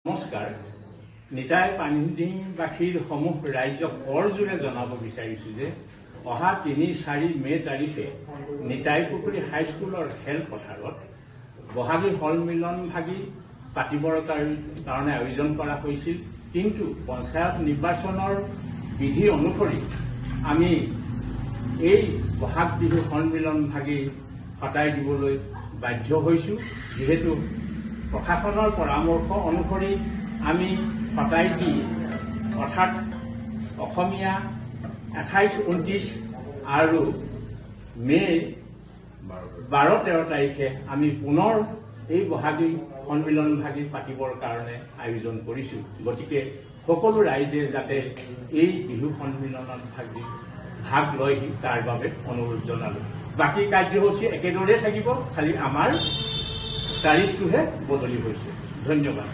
নমস্কাৰ নিতাই পানীডিংবাসীৰ সমূহ ৰাজ্যক কৰজোৰে জনাব বিচাৰিছো যে অহা ৩-৪ মে তাৰিখে নিতাই পুখুৰী হাইস্কুলৰ খেলপথাৰত বহাগী সন্মিলন ভাগি পাতিবৰ কাৰণে আয়োজন কৰা হৈছিল কিন্তু পঞ্চায়ত নিৰ্বাচনৰ বিধি অনুসৰি আমি এই বহাগ বিহু সন্মিলন ভাগি হটাই দিবলৈ বাধ্য হৈছো যেহেতু প্ৰশাসনৰ পৰামৰ্শ অনুসৰি আমি হটাই দি অৰ্থাৎ অসমীয়া ২৮-২৯ আৰু মে ১২-১৩ তাৰিখে আমি পুনৰ এই বহাগী সন্মিলন ভাগি পাতিবৰ কাৰণে আয়োজন কৰিছো গতিকে সকলো ৰাইজে যাতে এই বিহু সন্মিলনত ভাগ লয়হি তাৰ বাবে অনুৰোধ জনালো বাকী কাৰ্যসূচী একেদৰে থাকিব খালি আমাৰ তাৰিখটোহে বদলি হৈছে ধন্যবাদ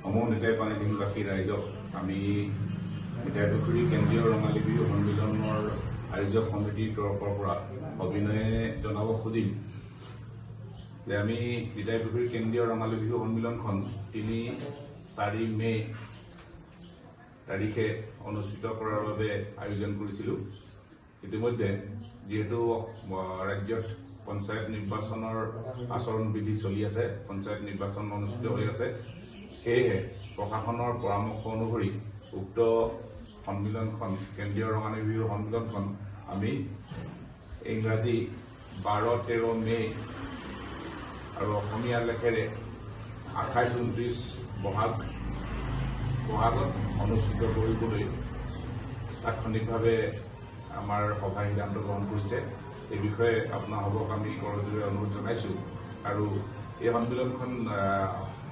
সমূহ নিতাই পানীডিংবাসী ৰাইজক আমি নিতাই পুখুৰী কেন্দ্ৰীয় ৰঙালী বিহু সন্মিলনৰ আয়োজক সমিতিৰ তৰফৰ পৰা অভিনয়ে জনাব খুজিম যে আমি নিতাই পুখুৰী কেন্দ্ৰীয় ৰঙালী বিহু সন্মিলনখন ৩-৪ মে তাৰিখে অনুষ্ঠিত কৰাৰ বাবে আয়োজন কৰিছিলো ইতিমধ্যে যেহেতু ৰাজ্যত পঞ্চায়ত নিৰ্বাচনৰ আচৰণ বিধি চলি আছে পঞ্চায়ত নিৰ্বাচন অনুষ্ঠিত হৈ আছে সেয়েহে প্ৰশাসনৰ পৰামৰ্শ অনুসৰি উক্ত সন্মিলনখন কেন্দ্ৰীয় ৰঙালী বিহুৰ সন্মিলনখন আমি ইংৰাজী ১২-১৩ মে আৰু অসমীয়া লেখেৰে ২৮-২৯ বহাগত অনুষ্ঠিত কৰিবলৈ তাৎক্ষণিকভাৱে আমাৰ সভাই সিদ্ধান্ত গ্ৰহণ কৰিছে এই বিষয়ে আপোনালোকক আমি কৰজোৰে অনুৰোধ জনাইছো আৰু এই সন্মিলনখন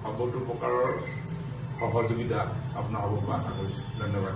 সকলো প্ৰকাৰৰ সহযোগিতা আপোনালোকৰ পৰা আশা কৰিছো ধন্যবাদ।